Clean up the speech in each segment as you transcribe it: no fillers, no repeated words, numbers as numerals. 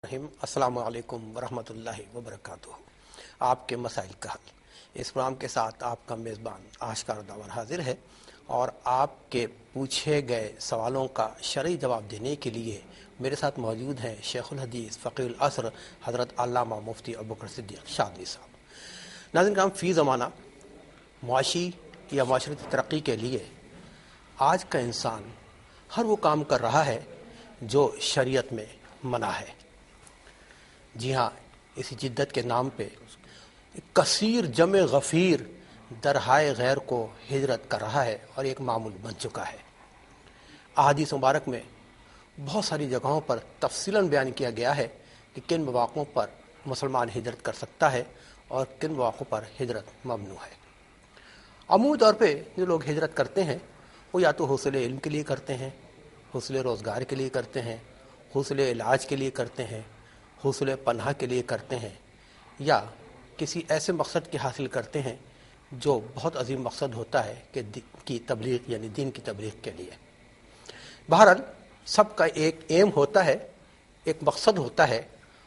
السلام علیکم ورحمۃ اللہ وبرکاتہ۔ آپ کے مسائل کا حل اس پروگرام کے ساتھ آپ کا میزبان آشکار داور حاضر ہے، اور آپ کے پوچھے گئے سوالوں کا شرعی جواب دینے کے لیے میرے ساتھ موجود ہیں شیخ الحدیث فقیہ العصر حضرت علامہ مفتی ابوبکر صدیق شاذلی صاحب۔ ناظرین کرام، فی زمانہ معاشی یا معاشرتی ترقی کے لیے آج کا انسان ہر وہ کام کر رہا ہے جو شریعت میں منع ہے۔ جی ہاں، اسی جدت کے نام پہ کثیر جمع غفیر درہائے غیر کو ہجرت کر رہا ہے، اور ایک معمول بن چکا ہے۔ احادیث مبارک میں بہت ساری جگہوں پر تفصیلاً بیان کیا گیا ہے کہ کن مواقعوں پر مسلمان ہجرت کر سکتا ہے اور کن مواقعوں پر ہجرت ممنوع ہے۔ عمومی طور پہ جو لوگ ہجرت کرتے ہیں وہ یا تو حصول علم کے لیے کرتے ہیں، حصول روزگار کے لیے کرتے ہیں، حصول علاج کے لیے کرتے ہیں، حصول پناہ کے لیے کرتے ہیں، یا کسی ایسے مقصد کی حاصل کرتے ہیں جو بہت عظیم مقصد ہوتا ہے کہ کی تبلیغ یعنی دین کی تبلیغ کے لیے۔ بہرحال سب کا ایک ایم ہوتا ہے، ایک مقصد ہوتا ہے،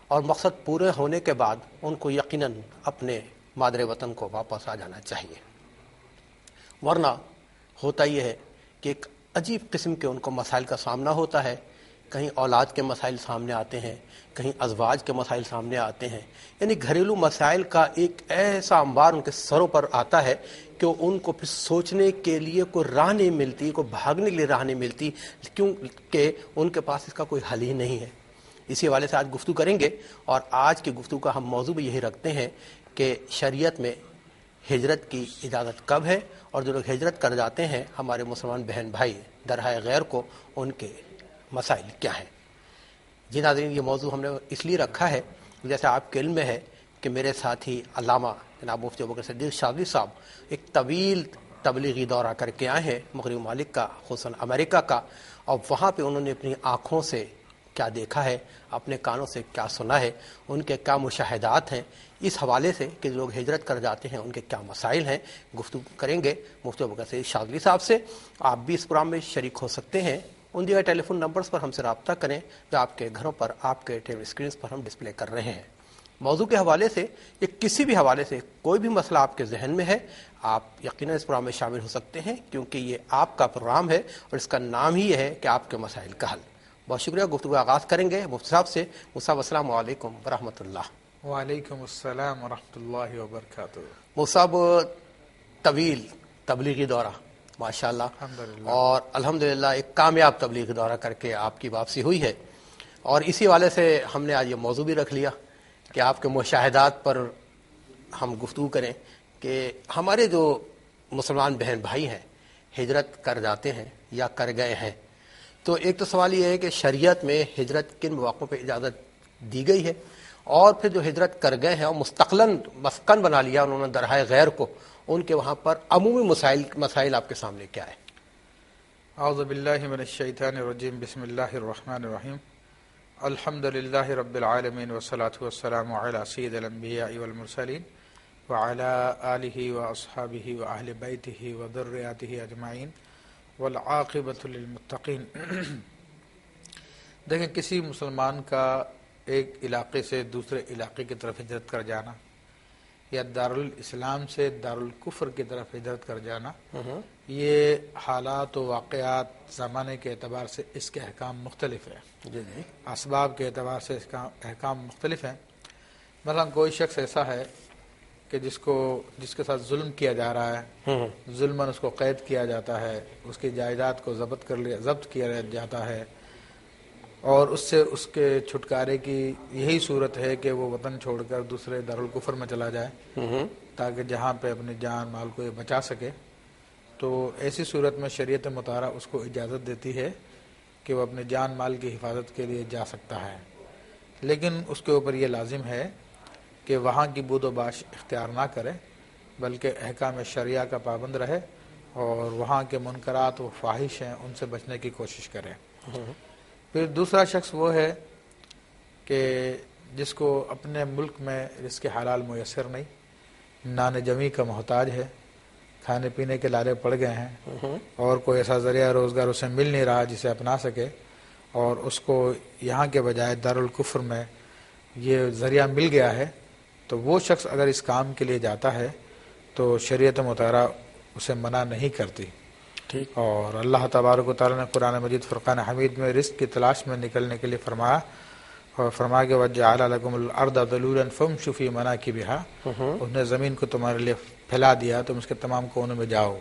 اور مقصد پورے ہونے کے بعد ان کو یقیناً اپنے مادر وطن کو واپس آ جانا چاہیے، ورنہ ہوتا یہ ہے کہ ایک عجیب قسم کے ان کو مسائل کا سامنا ہوتا ہے۔ کہیں اولاد کے مسائل سامنے آتے ہیں، کہیں ازواج کے مسائل سامنے آتے ہیں، یعنی گھریلو مسائل کا ایک ایسا انبار ان کے سروں پر آتا ہے کہ ان کو پھر سوچنے کے لیے کوئی راہ نہیں ملتی، کوئی بھاگنے کے لیے راہ نہیں ملتی، کیونکہ ان کے پاس اس کا کوئی حل ہی نہیں ہے۔ اسی حوالے سے آج گفتگو کریں گے، اور آج کی گفتگو کا ہم موضوع بھی یہی رکھتے ہیں کہ شریعت میں ہجرت کی اجازت کب ہے، اور جو لوگ ہجرت کر جاتے ہیں ہمارے مسلمان بہن بھائی درہائے غیر کو، ان کے مسائل کیا ہیں۔ جی ناظرین، یہ موضوع ہم نے اس لیے رکھا ہے، جیسے آپ کے علم میں ہے کہ میرے ساتھی علامہ جناب مفتی ابوبکر صدیق شاذلی صاحب ایک طویل تبلیغی دورہ کر کے آئے ہیں مغربی ممالک کا، خصوصاً امریکہ کا، اور وہاں پہ انہوں نے اپنی آنکھوں سے کیا دیکھا ہے، اپنے کانوں سے کیا سنا ہے، ان کے کیا مشاہدات ہیں، اس حوالے سے کہ لوگ ہجرت کر جاتے ہیں ان کے کیا مسائل ہیں، گفتگو کریں گے مفتی ابوبکر صدیق شاذلی صاحب سے۔ آپ بھی اس پروگرام میں شریک ہو سکتے ہیں، ان دیگر ٹیلی فون نمبرز پر ہم سے رابطہ کریں جو آپ کے گھروں پر، آپ کے ٹی وی اسکرینز پر ہم ڈسپلے کر رہے ہیں۔ موضوع کے حوالے سے یا کسی بھی حوالے سے کوئی بھی مسئلہ آپ کے ذہن میں ہے، آپ یقیناً اس پروگرام میں شامل ہو سکتے ہیں، کیونکہ یہ آپ کا پروگرام ہے اور اس کا نام ہی یہ ہے کہ آپ کے مسائل کا حل۔ بہت شکریہ۔ گفتگو آغاز کریں گے مفتی صاحب سے۔ مفتی صاحب السلام علیکم ورحمۃ اللہ۔ وعلیکم السلام ورحمۃ اللہ وبرکاتہ۔ مفتی صاحب، طویل تبلیغی دورہ ماشاءاللہ، الحمدللہ، اور الحمدللہ ایک کامیاب تبلیغی دورہ کر کے آپ کی واپسی ہوئی ہے، اور اسی والے سے ہم نے آج یہ موضوع بھی رکھ لیا کہ آپ کے مشاہدات پر ہم گفتگو کریں کہ ہمارے جو مسلمان بہن بھائی ہیں ہجرت کر جاتے ہیں یا کر گئے ہیں، تو ایک تو سوال یہ ہے کہ شریعت میں ہجرت کن مواقعوں پہ اجازت دی گئی ہے، اور پھر جو ہجرت کر گئے ہیں اور مستقلاً مسکن بنا لیا انہوں نے درہائے غیر کو، ان کے وہاں پر عمومی مسائل آپ کے سامنے کیا ہے؟ اعوذ باللہ من الشیطان الرجیم، بسم اللہ الرحمن الرحیم، الحمد للہ رب العالمین والصلاة والسلام علی سید الانبیاء والمرسلین وعلی آلہ واصحابہ واہل بیتہ وذریاتہ اجمعین والعاقبۃ للمتقین۔ دیکھیں، کسی مسلمان کا ایک علاقے سے دوسرے علاقے کی طرف ہجرت کر جانا، یا دارالاسلام سے دارالکفر کی طرف ہجرت کر جانا، یہ حالات و واقعات زمانے کے اعتبار سے اس کے احکام مختلف ہیں، اسباب کے اعتبار سے اس کا احکام مختلف ہیں۔ مثلا کوئی شخص ایسا ہے کہ جس کے ساتھ ظلم کیا جا رہا ہے، ظلماً اس کو قید کیا جاتا ہے، اس کی جائیداد کو ضبط کیا جاتا ہے، اور اس سے اس کے چھٹکارے کی یہی صورت ہے کہ وہ وطن چھوڑ کر دوسرے دارالکفر میں چلا جائے تاکہ جہاں پہ اپنی جان مال کو یہ بچا سکے۔ تو ایسی صورت میں شریعت مطہرہ اس کو اجازت دیتی ہے کہ وہ اپنے جان مال کی حفاظت کے لیے جا سکتا ہے، لیکن اس کے اوپر یہ لازم ہے کہ وہاں کی بود و باش اختیار نہ کرے، بلکہ احکام شریعہ کا پابند رہے، اور وہاں کے منکرات و فاحش ہیں ان سے بچنے کی کوشش کرے۔ پھر دوسرا شخص وہ ہے کہ جس کو اپنے ملک میں رزق حلال میسر نہیں، نان جمی کا محتاج ہے، کھانے پینے کے لالے پڑ گئے ہیں، اور کوئی ایسا ذریعہ روزگار اسے مل نہیں رہا جسے اپنا سکے، اور اس کو یہاں کے بجائے دارالکفر میں یہ ذریعہ مل گیا ہے تو وہ شخص اگر اس کام کے لیے جاتا ہے تو شریعت مطہرہ اسے منع نہیں کرتی. ٹھیک. اور اللہ تبارک و تعالیٰ نے قرآن مجید فرقان حمید میں رزق کی تلاش میں نکلنے کے لیے فرمایا اور فرمایا کہ وَجَعَلَ لَكُمُ الْأَرْضَ ذَلُولًا فَامْشُوا فِي مَنَاكِبِهَا، اس نے زمین کو تمہارے لیے پھیلا دیا، تم اس کے تمام کونوں میں جاؤ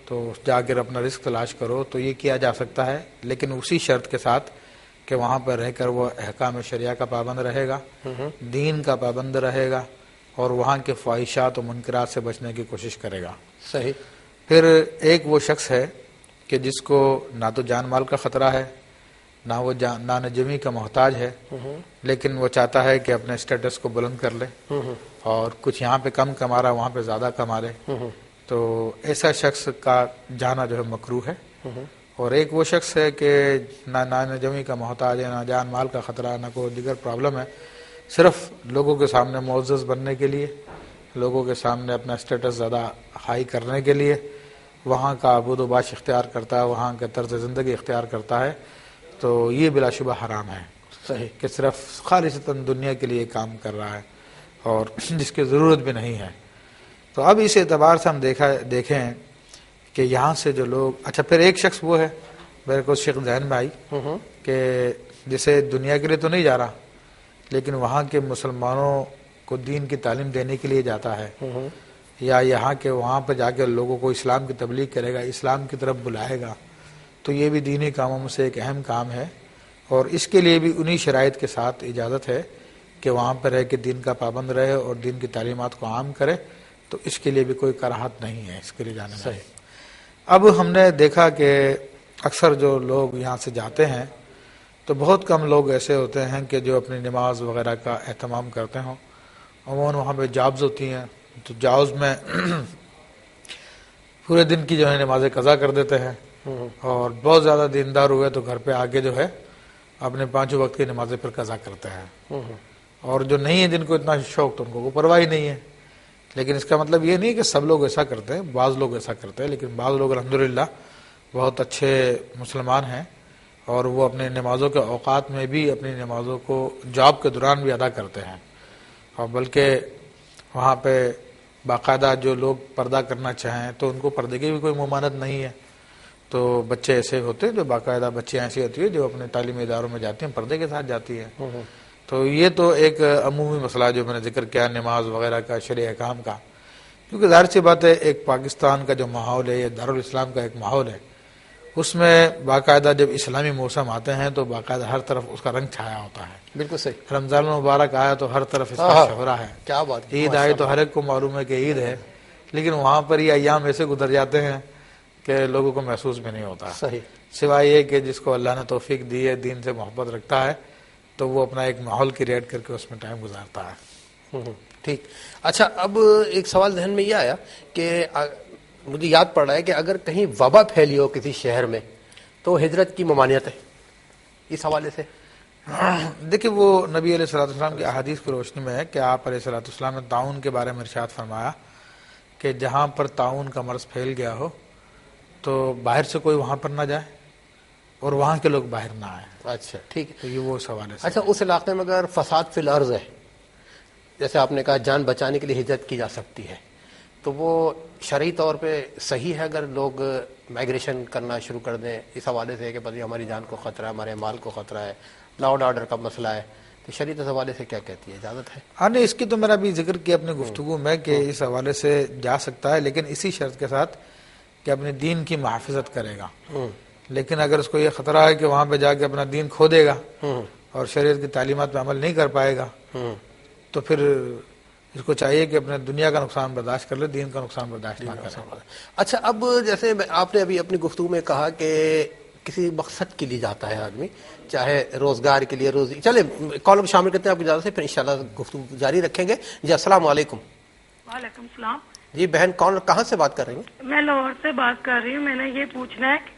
تو جا کر اپنا رزق تلاش کرو. تو یہ کیا جا سکتا ہے، لیکن اسی شرط کے ساتھ کہ وہاں پر رہ کر وہ احکام شریعہ کا پابند رہے گا، دین کا پابند رہے گا اور وہاں کے خواہشات و منکرات سے بچنے کی کوشش کرے گا. صحیح. پھر ایک وہ شخص ہے کہ جس کو نہ تو جان مال کا خطرہ ہے، نہ وہ نان جمی کا محتاج ہے، لیکن وہ چاہتا ہے کہ اپنے اسٹیٹس کو بلند کر لے اور کچھ یہاں پہ کم کما رہا وہاں پہ زیادہ کما لے. تو ایسا شخص کا جانا جو ہے مکروہ ہے. اور ایک وہ شخص ہے کہ نہ نان جمی کا محتاج ہے، نہ جان مال کا خطرہ، نہ کوئی دیگر پرابلم ہے، صرف لوگوں کے سامنے معزز بننے کے لیے، لوگوں کے سامنے اپنا اسٹیٹس زیادہ ہائی کرنے کے لیے وہاں کا عبود و باش اختیار کرتا ہے، وہاں کا طرز زندگی اختیار کرتا ہے. تو یہ بلا شبہ حرام ہے. صحیح. کہ صرف خالصتاً دنیا کے لیے کام کر رہا ہے اور جس کی ضرورت بھی نہیں ہے. تو اب اس اعتبار سے ہم دیکھیں کہ یہاں سے جو لوگ، اچھا پھر ایک شخص وہ ہے میرے کو شیخ ذہن میں آئی کہ جسے دنیا کے لیے تو نہیں جا رہا لیکن وہاں کے مسلمانوں کو دین کی تعلیم دینے کے لیے جاتا ہے، یا یہاں کے وہاں پہ جا کے لوگوں کو اسلام کی تبلیغ کرے گا، اسلام کی طرف بلائے گا. تو یہ بھی دینی کاموں میں سے ایک اہم کام ہے اور اس کے لیے بھی انہی شرائط کے ساتھ اجازت ہے کہ وہاں پہ رہ کے دین کا پابند رہے اور دین کی تعلیمات کو عام کرے. تو اس کے لیے بھی کوئی کراہت نہیں ہے اس کے لیے جانے میں. صحیح. اب ہم نے دیکھا کہ اکثر جو لوگ یہاں سے جاتے ہیں تو بہت کم لوگ ایسے ہوتے ہیں کہ جو اپنی نماز وغیرہ کا اہتمام کرتے ہوں. عموماً وہاں پہ جابز ہوتی ہیں تو جابز میں پورے دن کی جو ہے نمازیں قضا کر دیتے ہیں اور بہت زیادہ دیندار ہوئے تو گھر پہ آگے جو ہے اپنے 5 وقت کی نمازیں پھر قضا کرتے ہیں. اور جو نہیں ہے جن کو اتنا شوق تو ان کو کوئی پرواہ ہی نہیں ہے. لیکن اس کا مطلب یہ نہیں کہ سب لوگ ایسا کرتے ہیں، بعض لوگ ایسا کرتے ہیں، لیکن بعض لوگ الحمدللہ بہت اچھے مسلمان ہیں اور وہ اپنے نمازوں کے اوقات میں بھی اپنی نمازوں کو جاب کے دوران بھی ادا کرتے ہیں. اور بلکہ وہاں پہ باقاعدہ جو لوگ پردہ کرنا چاہیں تو ان کو پردے کی بھی کوئی ممانعت نہیں ہے. تو بچے ایسے ہوتے ہیں جو باقاعدہ بچیاں ایسی ہوتی ہیں جو اپنے تعلیمی اداروں میں جاتی ہیں پردے کے ساتھ جاتی ہیں. تو یہ تو ایک عمومی مسئلہ جو میں نے ذکر کیا نماز وغیرہ کا، شرعی احکام کا، کیونکہ ظاہر سی بات ہے ایک پاکستان کا جو ماحول ہے یا دارالاسلام کا ایک ماحول ہے اس میں باقاعدہ جب اسلامی موسم آتے ہیں تو باقاعدہ ہر طرف اس کا رنگ چھایا ہوتا ہے. بالکل صحیح. رمضان المبارک آیا تو ہر طرف اس کا شہرہ ہے. کیا بات. عید آئی تو ہر ایک کو معلوم ہے کہ عید ہے، لیکن وہاں پر یہ ایام ایسے گزر جاتے ہیں کہ لوگوں کو محسوس بھی نہیں ہوتا. صحیح. سوائے یہ کہ جس کو اللہ نے توفیق دی ہے، دین سے محبت رکھتا ہے، تو وہ اپنا ایک ماحول کریٹ کر کے اس میں ٹائم گزارتا ہے. ٹھیک. اچھا اب ایک سوال ذہن میں یہ آیا کہ مجھے یاد پڑ رہا ہے کہ اگر کہیں وبا پھیلی ہو کسی شہر میں تو ہجرت کی ممانعت ہے اس حوالے سے. دیکھیں وہ نبی علیہ الصلوۃ والسلام کی احادیث کی روشنی میں ہے کہ آپ علیہ الصلوۃ والسلام نے طاعون کے بارے میں ارشاد فرمایا کہ جہاں پر طاعون کا مرض پھیل گیا ہو تو باہر سے کوئی وہاں پر نہ جائے اور وہاں کے لوگ باہر نہ آئیں. اچھا ٹھیک ہے. تو یہ وہ سوال ہے. اچھا اس علاقے میں اگر فساد فی الارض ہے، جیسے آپ نے کہا جان بچانے کے لیے ہجرت کی جا سکتی ہے، تو وہ شرعی طور پہ صحیح ہے اگر لوگ مائگریشن کرنا شروع کر دیں اس حوالے سے کہ بھئی ہماری جان کو خطرہ ہے، ہمارے مال کو خطرہ ہے، لا اینڈ آرڈر کا مسئلہ ہے، تو شریعت اس حوالے سے کیا کہتی ہے، اجازت ہے؟ ہاں نہیں، اس کی تو میرا بھی ذکر کیا اپنی گفتگو میں کہ اس حوالے سے جا سکتا ہے، لیکن اسی شرط کے ساتھ کہ اپنے دین کی محافظت کرے گا. لیکن اگر اس کو یہ خطرہ ہے کہ وہاں پہ جا کے اپنا دین کھو دے گا اور شریعت کی تعلیمات پہ عمل نہیں کر پائے گا تو پھر اس کو چاہیے کہ اپنے دنیا کا نقصان برداشت کر لے، دین کا نقصان برداشت نہ کرے. اچھا اب جیسے آپ نے ابھی اپنی گفتگو میں کہا کہ کسی مقصد کے لیے جاتا ہے آدمی، چاہے روزگار کے لیے، روزی. چلے کالر کو شامل کرتے ہیں آپ کی اجازت سے، پھر انشاءاللہ گفتگو جاری رکھیں گے. جی السلام علیکم. وعلیکم السلام. جی بہن کون کہاں سے بات کر رہی ہیں؟ میں لاہور سے بات کر رہی ہوں. میں نے یہ پوچھنا ہے کہ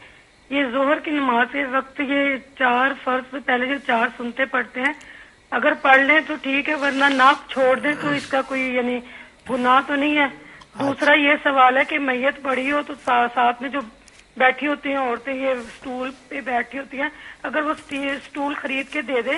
یہ ظہر کی نماز کے وقت یہ 4 فرض سے پہلے جو 4 سنتے پڑھتے ہیں اگر پڑھ لیں تو ٹھیک ہے، ورنہ نہ چھوڑ دیں تو اس کا کوئی یعنی گناہ تو نہیں ہے؟ دوسرا یہ سوال ہے کہ میت پڑی ہو تو ساتھ میں جو بیٹھی ہوتی ہیں عورتیں، یہ سٹول پہ بیٹھی ہوتی ہیں، اگر وہ سٹول خرید کے دے دے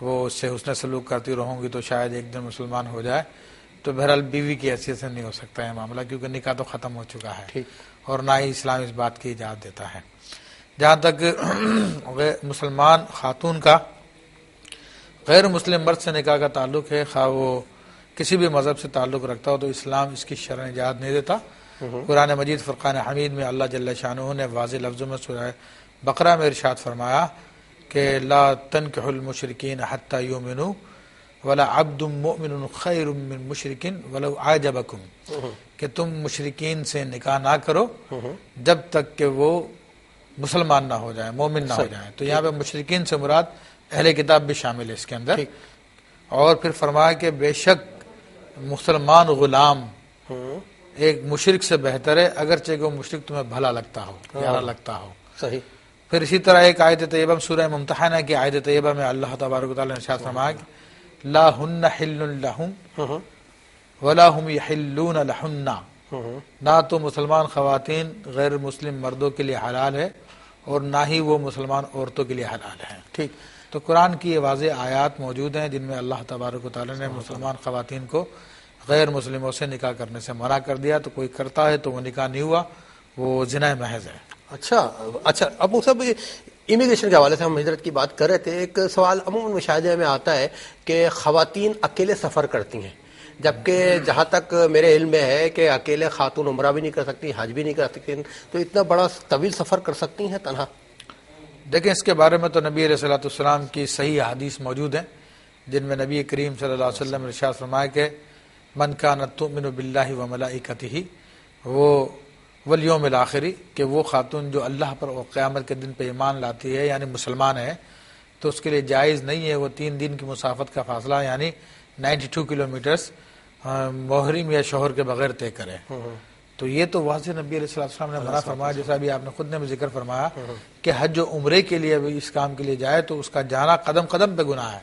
وہ اس سے حسن سلوک کرتی رہوں گی تو شاید ایک دن مسلمان ہو جائے، تو بہرحال بیوی کی حیثیت سے نہیں ہو سکتا ہے معاملہ، کیونکہ نکاح تو ختم ہو چکا ہے اور نہ ہی اسلام اس بات کی اجازت دیتا ہے۔ جہاں تک مسلمان خاتون کا غیر مسلم مرد سے نکاح کا تعلق ہے، خواہ وہ کسی بھی مذہب سے تعلق رکھتا ہو، تو اسلام اس کی شرعی اجازت نہیں دیتا۔ قرآن مجید فرقان حمید میں اللہ جل شانہ نے واضح لفظوں میں سورہ بقرہ میں ارشاد فرمایا کہ لا تنکحوا المشرکین حتی یؤمنوا ولا عبد مؤمن خیر من مشرک ولو اعجبکم، کہ تم مشرکین سے نکاح نہ کرو جب تک کہ وہ مسلمان نہ ہو جائیں، مومن نہ ہو جائیں۔ تو یہاں پہ مشرکین سے مراد اہل کتاب بھی شامل ہے اس کے اندر۔ اور پھر فرمایا کہ بے شک مسلمان غلام ایک مشرک سے بہتر ہے، اگرچہ کہ وہ مشرک تمہیں بھلا لگتا ہو، پیارا لگتا ہو۔ صحیح۔ پھر اسی طرح ایک آیت طیبہ سورہ ممتحنہ کی آیت طیبہ میں اللہ تبارک و تعالی نے ارشاد فرمایا کہ لا ہن حل لہم ولا ہم یحلون لہن، نہ تو مسلمان خواتین غیر مسلم مردوں کے لیے حلال ہے اور نہ ہی وہ مسلمان عورتوں کے لیے حلال ہیں۔ ٹھیک۔ تو قرآن کی یہ واضح آیات موجود ہیں جن میں اللہ تبارک و تعالی نے مسلمان خواتین کو غیر مسلموں سے نکاح کرنے سے منع کر دیا، تو کوئی کرتا ہے تو وہ نکاح نہیں ہوا، وہ زنا محض ہے۔ اچھا ابو صاحب، امیگریشن کے حوالے سے ہم ہجرت کی بات کر رہے تھے، ایک سوال عموماً مشاہدے میں آتا ہے کہ خواتین اکیلے سفر کرتی ہیں، جبکہ جہاں تک میرے علم میں ہے کہ اکیلے خاتون عمرہ بھی نہیں کر سکتی، حج بھی نہیں کر سکتی، تو اتنا بڑا طویل سفر کر سکتی ہیں تنہا؟ دیکھیں اس کے بارے میں تو نبی علیہ الصلوۃ والسلام کی صحیح حدیث موجود ہیں جن میں نبی کریم صلی اللہ علیہ وسلم نے ارشاد فرمایا کہ من کان تؤمن باللہ وملائکتہ والیوم الآخر، کہ وہ خاتون جو اللہ پر اور قیامت کے دن پہ ایمان لاتی ہے یعنی مسلمان ہے، تو اس کے لیے جائز نہیں ہے وہ 3 دن کی مسافت کا فاصلہ یعنی 92 کلومیٹرز محرم یا شوہر کے بغیر طے کرے۔ تو یہ تو واضح نبی علیہ السلام نے منع فرمایا، جیسا بھی آپ نے خود نے بھی ذکر فرمایا کہ حج و عمرے کے لیے بھی اس کام کے لیے جائے تو اس کا جانا قدم قدم پہ گناہ ہے،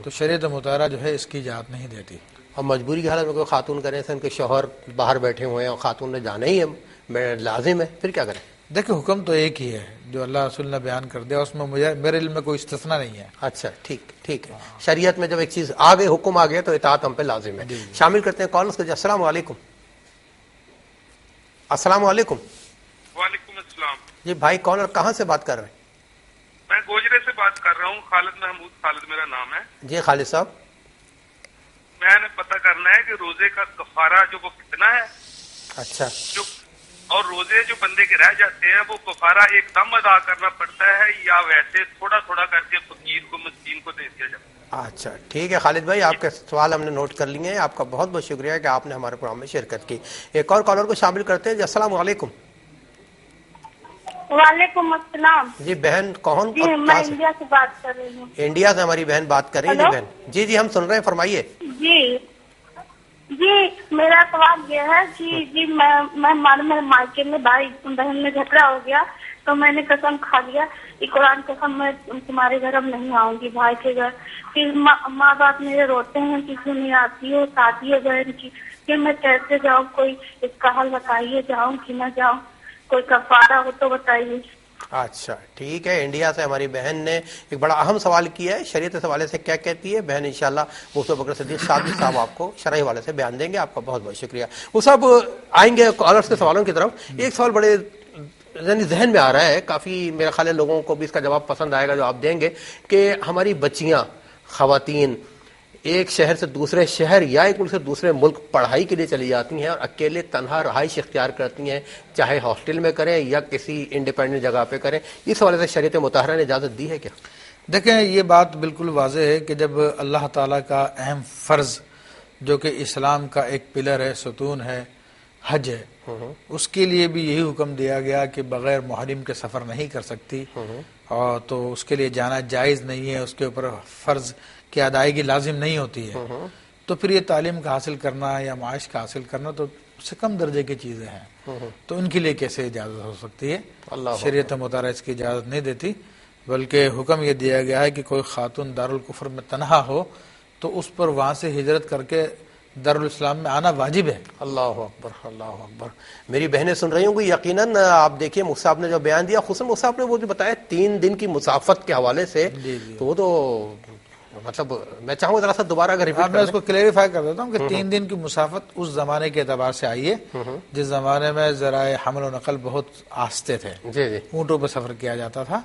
تو شریعت مطہرہ جو ہے اس کی اجازت نہیں دیتی۔ اور مجبوری کی حالت میں کوئی خاتون کریں سے ان کے شوہر باہر بیٹھے ہوئے ہیں اور خاتون نے جانا ہی ہے، لازم ہے، پھر کیا کریں؟ دیکھیں حکم تو ایک ہی ہے جو اللہ رسول نے بیان کر دیا، اس میں میرے علم میں کوئی استثناء نہیں ہے۔ اچھا ٹھیک ہے، شریعت میں جب ایک چیز آ گئی، حکم آ گیا تو اطاعت ہم پہ لازم ہے۔ شامل کرتے ہیں کالرز کو۔ السلام علیکم۔ السلام علیکم۔ وعلیکم السلام جی بھائی کالر کہاں سے بات کر رہے ہیں؟ میں گوجرے سے بات کر رہا ہوں، خالد محمود خالد میرا نام ہے۔ جی خالد صاحب، میں نے پتہ کرنا ہے کہ روزے کا کفارہ جو وہ کتنا ہے، اچھا، جو اور روزے جو بندے کے رہ جاتے ہیں وہ کفارہ ایک دم ادا کرنا پڑتا ہے یا ویسے تھوڑا تھوڑا کر کے فقیر کو مسکین کو دے دیا جاتا ہے؟ اچھا ٹھیک ہے خالد بھائی، آپ کے سوال ہم نے نوٹ کر لیے ہیں، آپ کا بہت بہت شکریہ کہ آپ نے ہمارے پروگرام میں شرکت کی۔ ایک اور کالر کو شامل کرتے ہیں۔ جی السلام علیکم۔ وعلیکم السلام۔ جی بہن کون؟ جی میں انڈیا سے بات کر رہی ہوں۔ انڈیا سے ہماری بہن بات کر رہی ہے۔ جی بہن، جی ہم سن رہے ہیں، فرمائیے۔ جی میرا سوال یہ ہے کہ میں مائکے میں بھائی بہن میں جھگڑا ہو گیا تو میں نے قسم کھا لیا کہ قرآن قسم میں تمہارے گھر اب نہیں آؤں گی، بھائی کے گھر۔ پھر ماں باپ میرے روتے ہیں کہ کیوں نہیں آتی ہو، شادی ہے بہن کی، کہ میں کیسے جاؤں، کوئی اس کا حل بتائیے، جاؤں کہ نہ جاؤں، کوئی کفارہ ہو تو بتائیے۔ اچھا ٹھیک ہے، انڈیا سے ہماری بہن نے ایک بڑا اہم سوال کیا ہے، شریعت کے حوالے سے کیا کہتی ہے بہن، انشاءاللہ موسیٰ بکر صدیق صاحب آپ کو شرعی حوالے سے بیان دیں گے۔ آپ کا بہت بہت شکریہ۔ وہ صاحب آئیں گے کالرز کے سوالوں کی طرف۔ ایک سوال بڑے ذہن میں آ رہا ہے، کافی میرا خیال ہے لوگوں کو بھی اس کا جواب پسند آئے گا جو آپ دیں گے، کہ ہماری بچیاں خواتین ایک شہر سے دوسرے شہر یا ایک ملک سے دوسرے ملک پڑھائی کے لیے چلی جاتی ہیں اور اکیلے تنہا رہائش اختیار کرتی ہیں، چاہے ہاسٹل میں کریں یا کسی انڈیپینڈنٹ جگہ پہ کریں، اس حوالے سے شریعت مطہرہ نے اجازت دی ہے کیا؟ دیکھیں یہ بات بالکل واضح ہے کہ جب اللہ تعالیٰ کا اہم فرض جو کہ اسلام کا ایک پلر ہے، ستون ہے، حج ہے، اس کے لیے بھی یہی حکم دیا گیا کہ بغیر محرم کے سفر نہیں کر سکتی، اور تو اس کے لیے جانا جائز نہیں ہے، اس کے اوپر فرض کی ادائیگی لازم نہیں ہوتی ہے، تو پھر یہ تعلیم کا حاصل کرنا یا معاش کا حاصل کرنا تو سے کم درجے کی چیزیں ہیں، تو ان کے لیے کیسے اجازت ہو سکتی ہے؟ شریعت مطہرہ اس کی اجازت نہیں دیتی، بلکہ حکم یہ دیا گیا ہے کہ کوئی خاتون دارالکفر میں تنہا ہو تو اس پر وہاں سے ہجرت کر کے دارالاسلام میں آنا واجب ہے۔ اللہ اکبر، اللہ اکبر۔ میری بہنیں سن رہی ہوں گی، یقیناً آپ دیکھیے مفتی صاحب نے جو بیان دیا، خصوصاً مفتی صاحب نے وہ جو بتایا 3 دن کی مسافت کے حوالے سے، تو وہ تو مطلب میں چاہوں ذرا سا دوبارہ اگر ریپیٹ میں اس کو کلیریفائی کر دیتا ہوں کہ 3 دن کی مسافت اس زمانے کے اعتبار سے آئی ہے جس زمانے میں ذرائع حمل و نقل بہت آہستہ تھے، جی جی اونٹوں پہ سفر کیا جاتا تھا.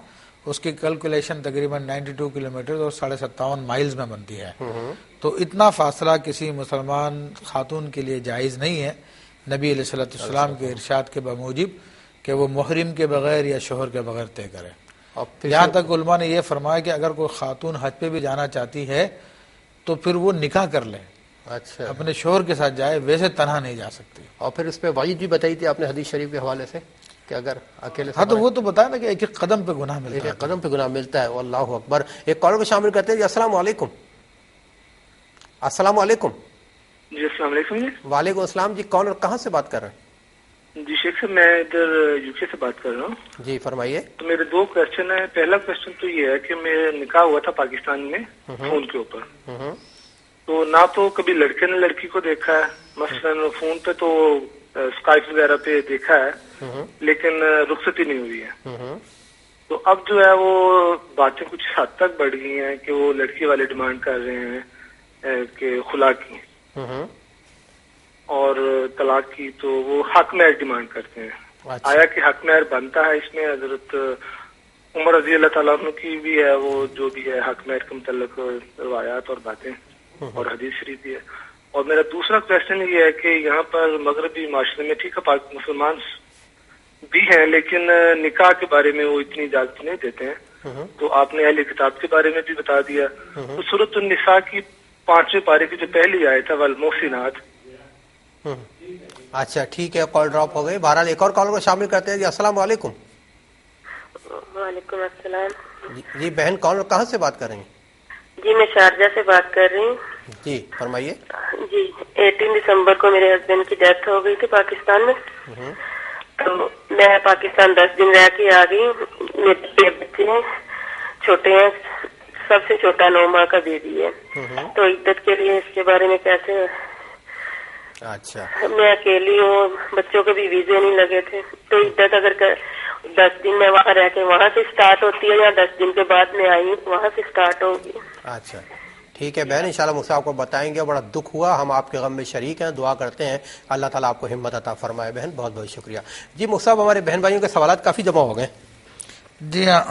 اس کی کیلکولیشن تقریباً 92 کلومیٹر اور 57.5 مائلز میں بنتی ہے. تو اتنا فاصلہ کسی مسلمان خاتون کے لیے جائز نہیں ہے نبی علیہ السلام کے ارشاد کے بموجب کہ وہ محرم کے بغیر یا شوہر کے بغیر طے کرے. یہاں تک علماء نے یہ فرمایا کہ اگر کوئی خاتون حج پہ بھی جانا چاہتی ہے تو پھر وہ نکاح کر لے، اچھا اپنے شوہر کے ساتھ جائے، ویسے تنہا نہیں جا سکتی. اور پھر اس پہ وعید بھی بتائی تھی آپ نے حدیث شریف کے حوالے سے کہ اگر اکیلے ہاں تو وہ تو بتایا نا کہ ایک ایک قدم پہ گناہ ملتا ہے. ایک قدم پہ گناہ ملتا ہے. اللہ اکبر. ایک کالر کو شامل کرتے ہیں. جی السلام علیکم. السلام علیکم. جی السلام علیکم. جی وعلیکم السلام. جی کون اور کہاں سے بات کر رہے ہیں؟ جی شیخ صاحب میں ادھر یو کے سے بات کر رہا ہوں. جی فرمائیے. تو میرے 2 کوشچن ہیں. پہلا کوشچن تو یہ ہے کہ میرا نکاح ہوا تھا پاکستان میں فون کے اوپر. تو نہ تو کبھی لڑکے نے لڑکی کو دیکھا ہے، مثلاً فون پہ تو اسکائپ وغیرہ پہ دیکھا ہے لیکن رخصتی نہیں ہوئی ہے. تو اب جو ہے وہ باتیں کچھ حد تک بڑھ گئی ہیں کہ وہ لڑکی والے ڈیمانڈ کر رہے ہیں کہ خلا کی اور طلاق کی، تو وہ حق مہر ڈیمانڈ کرتے ہیں. آیا کہ حق مہر بنتا ہے اس میں حضرت عمر رضی اللہ تعالیٰ عنہ کی بھی ہے وہ جو بھی ہے حق مہر کے متعلق روایات اور باتیں اور حدیث شریف بھی ہے. اور میرا دوسرا کوشچن یہ ہے کہ یہاں پر مغربی معاشرے میں ٹھیک ہے مسلمان بھی ہیں لیکن نکاح کے بارے میں وہ اتنی اجازت نہیں دیتے ہیں. تو آپ نے اہل کتاب کے بارے میں بھی بتا دیا. تو سورۃ النساء کی 5ویں پارے کی جو پہلی آیت ہے والمحصنات. اچھا ٹھیک ہے، کال ڈراپ ہو گئی. بہرحال ایک اور کال کو شامل کرتے ہیں. جی السلام علیکم. وعلیکم السلام. جی بہن کون اور کہاں سے بات کر رہی ہیں؟ جی میں شارجہ سے بات کر رہی ہوں. جی فرمائیے. جی 18 دسمبر کو میرے ہسبینڈ کی ڈیتھ ہو گئی تھی پاکستان میں. تو میں پاکستان 10 دن رہ کے آ گئی. میرے بچے ہیں چھوٹے ہیں، سب سے چھوٹا 9 ماہ کا بیبی ہے. تو عدت کے لیے اس کے بارے میں کیسے؟ اچھا میں اکیلی ہوں، بچوں کے بھی ویزے نہیں لگے تھے. تو عدت اگر 10 دن میں وہاں رہ کے وہاں سے سٹارٹ ہوتی ہے یا 10 دن کے بعد میں آئی ہوں وہاں سے سٹارٹ ہوگی؟ اچھا ٹھیک ہے بہن، انشاءاللہ مجھ سے آپ کو بتائیں گے. بڑا دکھ ہوا، ہم آپ کے غم میں شریک ہیں، دعا کرتے ہیں اللہ تعالیٰ آپ کو ہمت عطا فرمائے. بہن بہت بہت شکریہ. جی مصعب ہمارے بہن بھائیوں کے سوالات کافی جمع ہو گئے. جی ہاں،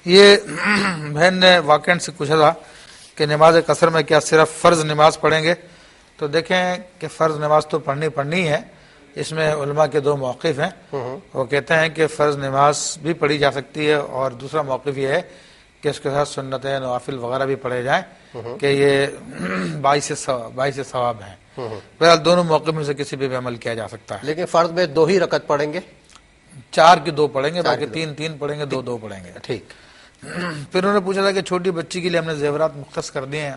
یہ بہن نے واقعہ سے پوچھا تھا کہ نماز قصر میں کیا صرف فرض نماز پڑھیں گے؟ تو دیکھیں کہ فرض نماز تو پڑھنی ہے. اس میں علماء کے 2 موقف ہیں. وہ کہتے ہیں کہ فرض نماز بھی پڑھی جا سکتی ہے اور دوسرا موقف یہ ہے کہ اس کے ساتھ سنتیں نوافل وغیرہ بھی پڑھے جائیں کہ یہ 22 ثواب ہیں. بہرحال دونوں موقف میں سے کسی بھی عمل کیا جا سکتا ہے. لیکن فرض میں 2 ہی رکعت پڑھیں گے، 4 کی 2 پڑھیں گے، باقی 3 پڑھیں گے، 2 پڑھیں گے. ٹھیک. پھر انہوں نے پوچھا تھا کہ چھوٹی بچی کے لیے ہم نے زیورات مختص کر دیے ہیں،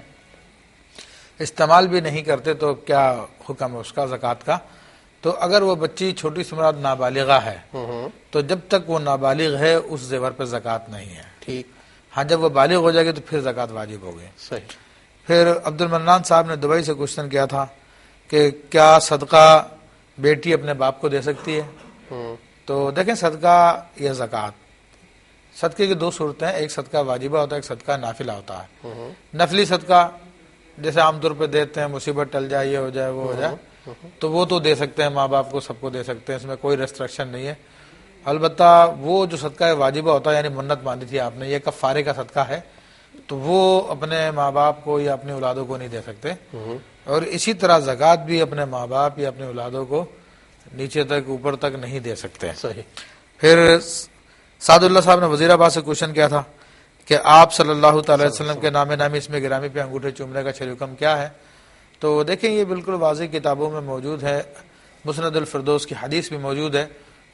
استعمال بھی نہیں کرتے تو کیا حکم ہے اس کا زکوٰۃ کا؟ تو اگر وہ بچی چھوٹی سے مراد نابالغہ ہے تو جب تک وہ نابالغ ہے اس زیور پہ زکوٰۃ نہیں ہے. ٹھیک. ہاں جب وہ بالغ ہو جائے گی تو پھر زکوٰۃ واجب ہوگی. صحیح. پھر عبد المنان صاحب نے دبئی سے کوشچن کیا تھا کہ کیا صدقہ بیٹی اپنے باپ کو دے سکتی ہے؟ تو دیکھیں صدقہ یا زکوٰۃ، صدقے کی 2 صورتیں ہیں. ایک صدقہ واجبہ ہوتا ہے، ایک صدقہ نافلہ ہوتا ہے. نفلی صدقہ جیسے عام طور پہ دیتے ہیں، مصیبت ٹل جائے، یہ ہو جائے، وہ ہو جائے، تو وہ تو دے سکتے ہیں، ماں باپ کو سب کو دے سکتے ہیں، اس میں کوئی ریسٹرکشن نہیں ہے. البتہ وہ جو صدقہ واجبہ ہوتا ہے یعنی منت باندھی تھی آپ نے، یہ کفارے کا صدقہ ہے، تو وہ اپنے ماں باپ کو یا اپنی اولادوں کو نہیں دے سکتے. اور اسی طرح زکوٰۃ بھی اپنے ماں باپ یا اپنے اولادوں کو نیچے تک اوپر تک نہیں دے سکتے. صحیح. پھر سعد اللہ صاحب نے وزیر آباد سے کوشچن کیا تھا کہ آپ صلی اللہ تعالی وسلم کے نام نامی اس میں گرامی پہ انگوٹھے چومنے کا شرعی حکم کیا ہے؟ تو دیکھیں یہ بالکل واضح کتابوں میں موجود ہے. مسند الفردوس کی حدیث بھی موجود ہے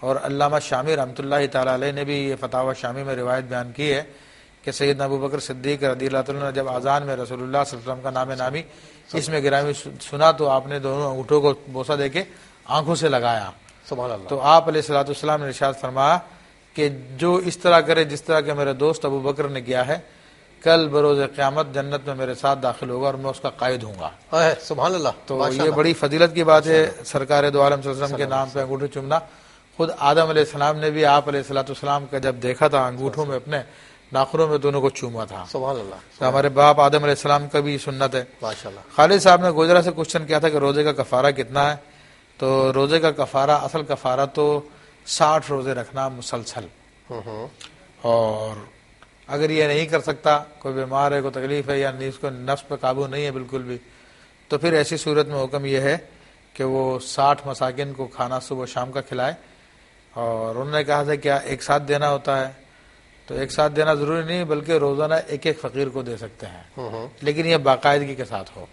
اور علامہ شامی رحمۃ اللہ تعالی علیہ نے بھی یہ فتاوی شامی میں روایت بیان کی ہے کہ سیدنا ابو بکر صدیق رضی اللہ عنہ نے جب اذان میں رسول اللہ صلی اللہ علیہ وسلم کا نام نامی اس میں گرامی سنا تو آپ نے دونوں انگوٹھوں کو بوسہ دے کے آنکھوں سے لگایا. سبحان اللہ. تو آپ علیہ الصلوۃ والسلام نے ارشاد فرمایا کہ جو اس طرح کرے جس طرح کہ میرے دوست ابو بکر نے کیا ہے، کل بروز قیامت جنت میں میرے ساتھ داخل ہوگا اور میں اس کا قائد ہوں گا. سبحان اللہ. تو یہ بڑی فضیلت کی بات ہے سرکار دو عالم صلی اللہ علیہ وسلم کے نام پہ انگوٹھے چومنا. خود آدم علیہ السلام نے بھی آپ علیہ الصلوۃ والسلام کا جب دیکھا تھا انگوٹھوں میں اپنے ناخنوں میں دونوں کو چوما تھا. سبحان اللہ. تو ہمارے باپ آدم علیہ السلام کا بھی سنت ہے. ماشاءاللہ. خالد صاحب نے گوجرا سے کوشچن کیا تھا کہ روزے کا کفارہ کتنا ہے. تو روزے کا کفارہ، اصل کفارہ تو 60 روزے رکھنا مسلسل. اور اگر یہ نہیں کر سکتا، کوئی بیمار ہے، کوئی تکلیف ہے، یا اس کو نفس پہ قابو نہیں ہے بالکل بھی، تو پھر ایسی صورت میں حکم یہ ہے کہ وہ 60 مساکین کو کھانا صبح شام کا کھلائے. اور انہوں نے کہا تھا کیا ایک ساتھ دینا ہوتا ہے؟ تو ایک ساتھ دینا ضروری نہیں، بلکہ روزانہ ایک ایک فقیر کو دے سکتے ہیں، لیکن یہ باقاعدگی کے ساتھ ہو.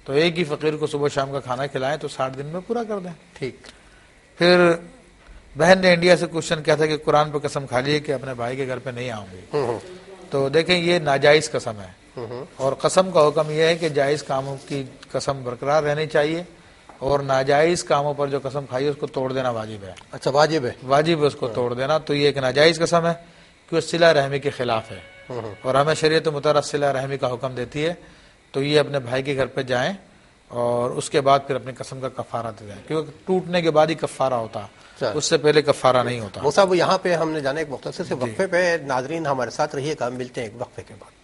تو ایک ہی فقیر کو صبح شام کا کھانا کھلائیں تو 60 دن میں پورا کر دیں. ٹھیک. پھر بہن نے انڈیا سے کوشچن کیا تھا کہ قرآن پہ قسم کھا لیے کہ اپنے بھائی کے گھر پہ نہیں آؤں گی. تو دیکھیں یہ ناجائز قسم ہے، اور قسم کا حکم یہ ہے کہ جائز کاموں کی قسم برقرار رہنی چاہیے، اور ناجائز کاموں پر جو قسم کھائی ہے اس کو توڑ دینا واجب ہے. اچھا، واجب ہے. واجب ہے اس کو توڑ دینا. تو یہ ایک ناجائز قسم ہے کہ وہ صلہ رحمی کے خلاف ہے، اور ہمیں شریعت مطہرہ صلہ رحمی کا حکم دیتی ہے. تو یہ اپنے بھائی کے گھر پہ جائیں اور اس کے بعد پھر اپنی قسم کا کفارہ دے دیں، کیونکہ ٹوٹنے کے بعد ہی کفارہ ہوتا، اس سے پہلے کفارہ نہیں ہوتا. وہ صاحب یہاں پہ ہم نے جانا ایک مختصر سے وقفے پہ. ناظرین ہمارے ساتھ رہیے گا، ملتے ہیں ایک وقفے کے بعد.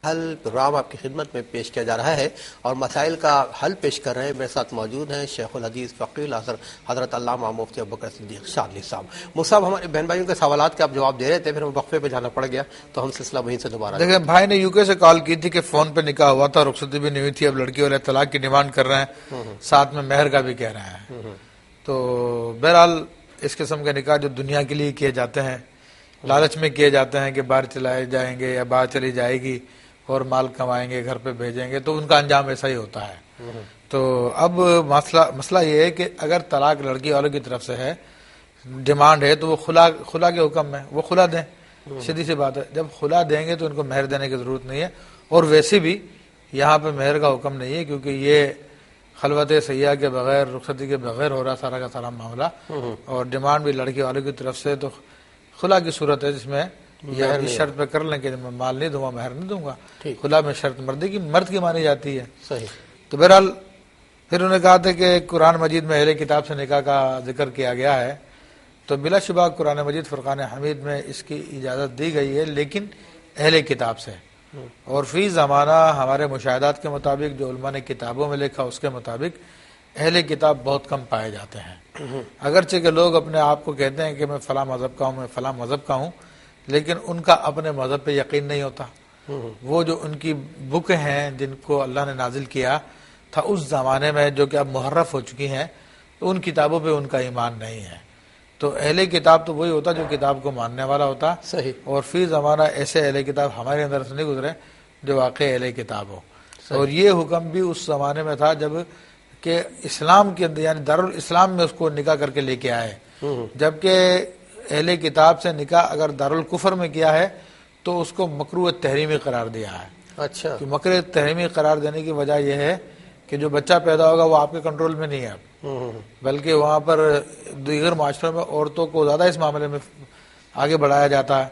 حل پروگرام آپ کی خدمت میں پیش کیا جا رہا ہے اور مسائل کا حل پیش کر رہے ہیں. میرے ساتھ موجود ہیں شیخ الحدیث فقیہ الاثر حضرت علامہ مفتی ابوبکر صدیق شاذلی صاحب. مصعب، ہمارے بہن بھائیوں کے سوالات کے آپ جواب دے رہے تھے، پھر ہم وقفے پہ جانا پڑ گیا تو ہم سلسلہ وہیں سے دوبارہ. دیکھیں، بھائی نے UK سے کال کی تھی کہ فون پہ نکاح ہوا تھا، رخصتی بھی نہیں ہوئی تھی، اب لڑکی والے طلاق کی ڈیمانڈ کر رہے ہیں، ساتھ میں مہر کا بھی کہہ رہے ہیں. تو بہرحال اس قسم کے نکاح جو دنیا کے لیے کیے جاتے ہیں، لالچ میں کیے جاتے ہیں کہ باہر چلائے جائیں گے یا باہر چلی جائے گی اور مال کمائیں گے، گھر پہ بھیجیں گے، تو ان کا انجام ایسا ہی ہوتا ہے. تو اب مسئلہ یہ ہے کہ اگر طلاق لڑکی والوں کی طرف سے ہے، ڈیمانڈ ہے، تو وہ خلا کے حکم میں وہ خلا دیں. سیدھی سی بات ہے، جب خلا دیں گے تو ان کو مہر دینے کی ضرورت نہیں ہے. اور ویسے بھی یہاں پہ مہر کا حکم نہیں ہے، کیونکہ یہ خلوت سیاح کے بغیر، رخصتی کے بغیر ہو رہا سارا کا سارا معاملہ، اور ڈیمانڈ بھی لڑکی والوں کی طرف سے. تو خلا کی صورت ہے جس میں یہ شرط پہ کر لیں کہ میں مال نہیں دوں گا، مہر نہیں دوں گا. خلا میں شرط مرد کی مانی جاتی ہے. صحیح. تو بہرحال پھر انہوں نے کہا تھا کہ قرآن مجید میں اہل کتاب سے نکاح کا ذکر کیا گیا ہے، تو بلا شبہ قرآن مجید فرقان حمید میں اس کی اجازت دی گئی ہے، لیکن اہل کتاب سے. اور فی زمانہ ہمارے مشاہدات کے مطابق، جو علماء نے کتابوں میں لکھا اس کے مطابق، اہل کتاب بہت کم پائے جاتے ہیں. اگرچہ کہ لوگ اپنے آپ کو کہتے ہیں کہ میں فلاں مذہب کا ہوں، میں فلاں مذہب کا ہوں، لیکن ان کا اپنے مذہب پہ یقین نہیں ہوتا. وہ جو ان کی بک ہیں جن کو اللہ نے نازل کیا تھا اس زمانے میں، جو کہ اب محرف ہو چکی ہیں، تو ان کتابوں پہ ان کا ایمان نہیں ہے. تو اہل کتاب تو وہی ہوتا جو کتاب کو ماننے والا ہوتا. صحیح. اور فی زمانہ ایسے اہل کتاب ہمارے اندر سے نہیں گزرے جو واقع اہل کتاب ہو. اور یہ حکم بھی اس زمانے میں تھا جب کہ اسلام کے اندر، یعنی دارالاسلام میں اس کو نکاح کر کے لے کے آئے. جبکہ اہل کتاب سے نکاح اگر دارالکفر میں کیا ہے تو اس کو مکروہ تحریمی قرار دیا ہے. اچھا. کہ مکروہ تحریمی قرار دینے کی وجہ یہ ہے کہ جو بچہ پیدا ہوگا وہ آپ کے کنٹرول میں نہیں ہے، بلکہ وہاں پر دیگر معاشروں میں عورتوں کو زیادہ اس معاملے میں آگے بڑھایا جاتا ہے.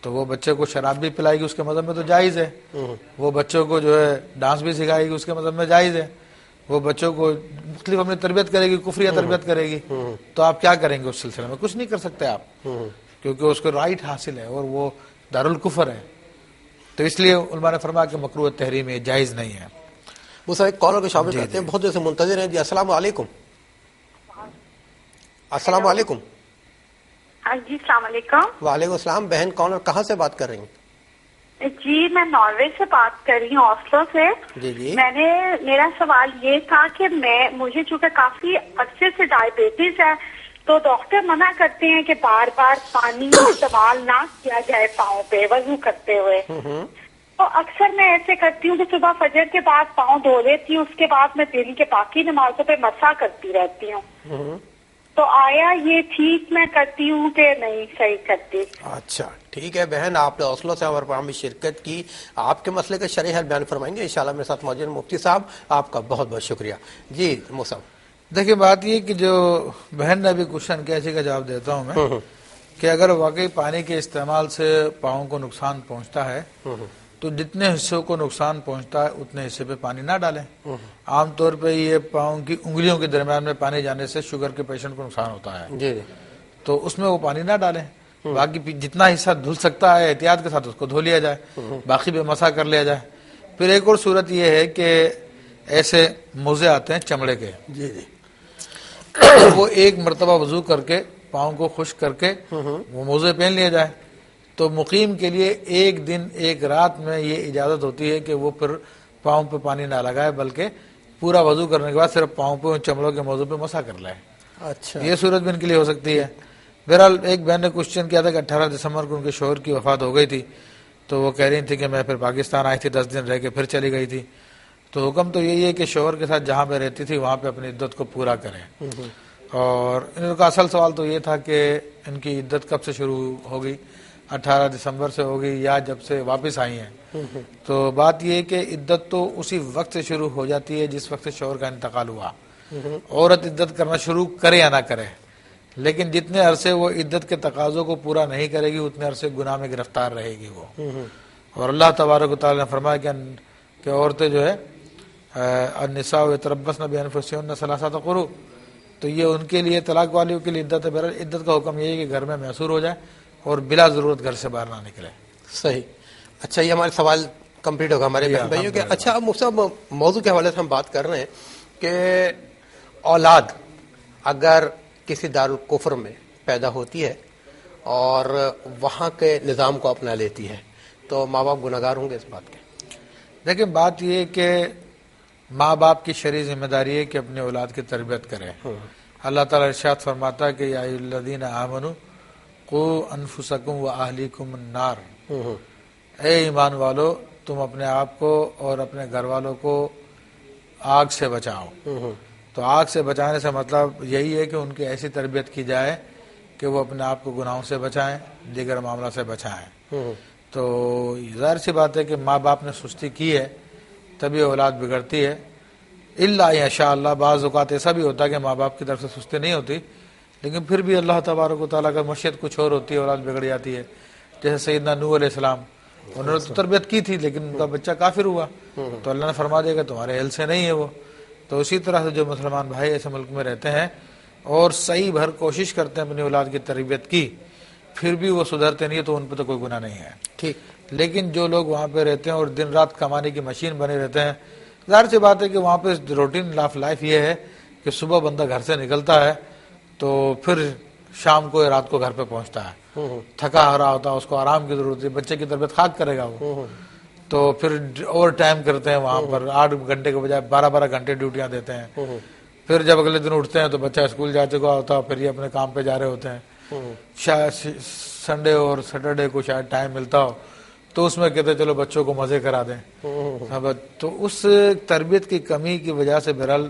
تو وہ بچے کو شراب بھی پلائے گی، اس کے مذہب میں تو جائز ہے. وہ بچوں کو جو ہے ڈانس بھی سکھائے گی، اس کے مذہب میں جائز ہے. وہ بچوں کو مختلف اپنی تربیت کرے گی، کفریہ تربیت کرے گی. تو آپ کیا کریں گے اس سلسلے میں؟ کچھ نہیں کر سکتے آپ، کیونکہ اس کو رائٹ حاصل ہے اور وہ دارالکفر ہے. تو اس لیے علماء نے فرمایا کہ مکروہ تحریم ہے، جائز نہیں ہے. وہ سب ایک کالر کو شامل کرتے ہیں، بہت دیر سے منتظر ہیں. جی السلام علیکم. السلام علیکم. ہاں جی، السلام علیکم. وعلیکم السلام. بہن کون اور کہاں سے بات کر رہی ہیں؟ جی میں ناروے سے بات کر رہی ہوں، آسلو سے. جی. میرا سوال یہ تھا کہ مجھے چونکہ کافی عرصے سے ڈائبٹیز ہے، تو ڈاکٹر منع کرتے ہیں کہ بار بار پانی استعمال نہ کیا جائے پاؤں پہ وضو کرتے ہوئے. تو اکثر میں ایسے کرتی ہوں کہ صبح فجر کے بعد پاؤں دھو لیتی ہوں، اس کے بعد میں دن کے باقی نمازوں پہ مسح کرتی رہتی ہوں. تو آیا یہ ٹھیک میں کرتی ہوں کہ نہیں صحیح کرتی؟ اچھا ٹھیک ہے بہن، آپ نے حوصلوں سے ہمارے پروگرام میں شرکت کی. آپ کے مسئلے کا شرح حل بیان فرمائیں گے انشاءاللہ. میرے ساتھ موجود مفتی صاحب، آپ کا بہت بہت شکریہ. جی مصعب. دیکھیں بات یہ کہ جو بہن نے ابھی کوشچن کیا، اسی کا جواب دیتا ہوں میں، کہ اگر واقعی پانی کے استعمال سے پاؤں کو نقصان پہنچتا ہے تو جتنے حصوں کو نقصان پہنچتا ہے اتنے حصے پہ پانی نہ ڈالیں. عام طور پہ یہ پاؤں کی انگلیوں کے درمیان میں پانی جانے سے شوگر کے پیشنٹ کو نقصان ہوتا ہے، تو اس میں وہ پانی نہ ڈالیں. باقی جتنا حصہ دھل سکتا ہے احتیاط کے ساتھ اس کو دھو لیا جائے، باقی بے مسا کر لیا جائے۔ پھر ایک اور صورت یہ ہے کہ ایسے موزے آتے ہیں چمڑے کے، جی جی، وہ ایک مرتبہ وضو کر کے پاؤں کو خشک کر کے وہ موزے پہن لیا جائے، تو مقیم کے لیے ایک دن ایک رات میں یہ اجازت ہوتی ہے کہ وہ پھر پاؤں پہ پانی نہ لگائے، بلکہ پورا وضو کرنے کے بعد صرف پاؤں پہ چمڑوں کے موضوع پہ مسا کر لائے۔ اچھا، یہ صورت بھی ان کے لیے ہو سکتی ہے۔ بہرحال ایک بہن نے کوشچن کیا تھا کہ 18 دسمبر کو ان کے شوہر کی وفات ہو گئی تھی، تو وہ کہہ رہی تھی کہ میں پھر پاکستان آئی تھی، 10 دن رہ کے پھر چلی گئی تھی۔ تو حکم تو یہی ہے کہ شوہر کے ساتھ جہاں پہ رہتی تھی وہاں پہ اپنی عدت کو پورا کریں۔ اور ان کا اصل سوال تو یہ تھا کہ ان کی عدت کب سے شروع ہوگی، 18 دسمبر سے ہوگی یا جب سے واپس آئی ہیں؟ تو بات یہ ہے کہ عدت تو اسی وقت سے شروع ہو جاتی ہے جس وقت سے شوہر کا انتقال ہوا۔ عورت عدت کرنا شروع کرے یا نہ کرے، لیکن جتنے عرصے وہ عدت کے تقاضوں کو پورا نہیں کرے گی اتنے عرصے گناہ میں گرفتار رہے گی وہ۔ اور اللہ تبارک و تعالی نے فرمایا کہ عورتیں جو ہے النساء یتربصن بانفسهن ثلاثه قروء، تو یہ ان کے لیے طلاق والیوں کے لیے عدت ہے۔ بہرحال عدت کا حکم یہ ہے کہ گھر میں محصور ہو جائے اور بلا ضرورت گھر سے باہر نہ نکلے۔ صحیح۔ اچھا، یہ ہمارے سوال کمپلیٹ ہوگا ہمارے بہن بھائیوں کے۔ اچھا، اب مفتی صاحب موضوع کے حوالے سے ہم بات کر رہے ہیں کہ اولاد اگر کسی دارالکفر میں پیدا ہوتی ہے اور وہاں کے نظام کو اپنا لیتی ہے تو ماں باپ گناہگار ہوں گے اس بات کے؟ لیکن بات یہ ہے کہ ماں باپ کی شرعی ذمہ داری ہے کہ اپنے اولاد کی تربیت کرے۔ اللہ تعالیٰ ارشاد فرماتا ہے کہ یا ایھا الذین آمنوا قوا انفسکم واہلیکم النار، اے ایمان والو تم اپنے آپ کو اور اپنے گھر والوں کو آگ سے بچاؤ۔ تو آگ سے بچانے سے مطلب یہی ہے کہ ان کی ایسی تربیت کی جائے کہ وہ اپنے آپ کو گناہوں سے بچائیں، دیگر معاملہ سے بچائیں۔ تو ظاہر سی بات ہے کہ ماں باپ نے سستی کی ہے تبھی اولاد بگڑتی ہے، الا ان شاء اللہ۔ بعض اوقات ایسا بھی ہوتا ہے کہ ماں باپ کی طرف سے سستی نہیں ہوتی، لیکن پھر بھی اللہ تبارک و تعالیٰ کا مشیت کچھ اور ہوتی ہے، اولاد بگڑ جاتی ہے۔ جیسے سیدنا نوح علیہ السلام، انہوں نے تو تربیت کی تھی لیکن ان کا بچہ کافر ہوا، تو اللہ نے فرما دیا کہ تمہارے اہل سے نہیں ہے وہ۔ تو اسی طرح سے جو مسلمان بھائی ایسے ملک میں رہتے ہیں اور صحیح بھر کوشش کرتے ہیں اپنی اولاد کی تربیت کی، پھر بھی وہ سدھرتے نہیں تو ان پہ تو کوئی گناہ نہیں ہے۔ ٹھیک۔ لیکن جو لوگ وہاں پہ رہتے ہیں اور دن رات کمانے کی مشین بنے رہتے ہیں، ظاہر سی بات ہے کہ وہاں پہ روٹین آف لائف یہ ہے کہ صبح بندہ گھر سے نکلتا ہے تو پھر شام کو یا رات کو گھر پہ پہنچتا ہے، تھکا ہرا ہوتا ہے، اس کو آرام کی ضرورت ہے، بچے کی تربیت خاک کرے گا وہ، تو پھر اوور ٹائم کرتے ہیں وہاں پر، 8 گھنٹے کے بجائے 12 گھنٹے ڈیوٹیاں دیتے ہیں۔ پھر جب اگلے دن اٹھتے ہیں تو بچہ اسکول جا چکا ہوتا ہے، پھر یہ اپنے کام پہ جا رہے ہوتے ہیں۔ شاید سنڈے اور سیٹرڈے کو شاید ٹائم ملتا ہو تو اس میں کہتے چلو بچوں کو مزے کرا دیں۔ تو اس تربیت کی کمی کی وجہ سے بہرحال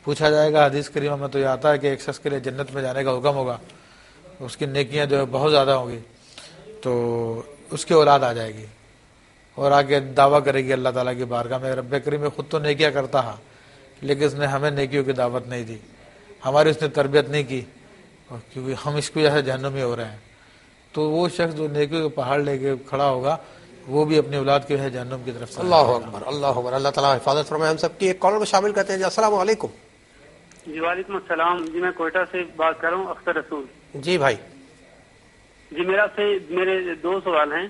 پوچھا جائے گا، حدیث کریمہ میں تو یہ آتا ہے کہ ایک شخص کے لیے جنت میں جانے کا حکم ہوگا، اس کی نیکیاں جو ہے بہت زیادہ ہوں گی، تو اس کی اولاد آ جائے گی اور آگے دعویٰ کرے گی اللہ تعالیٰ کی بارگاہ میں، رب کریم میں خود تو نیکیاں کرتا ہے لیکن اس نے ہمیں نیکیوں کی دعوت نہیں دی، ہماری اس نے تربیت نہیں کی، کیونکہ ہم اس کی وجہ سے جہنمی ہو رہے ہیں۔ تو وہ شخص جو نیکیوں کے پہاڑ لے کے کھڑا ہوگا وہ بھی اپنی اولاد کی وجہ سے جہنم کی طرف سے۔ اللہ اکبر، اللہ اکبر، اللہ تعالیٰ حفاظت فرمائے ہم سب کی۔ ایک کالر کو شامل کرتے ہیں جی۔ السلام علیکم۔ جی وعلیکم السلام جی، میں کوئٹہ سے بات کر رہا ہوں، اختر رسول جی بھائی۔ جی میرے 2 سوال ہیں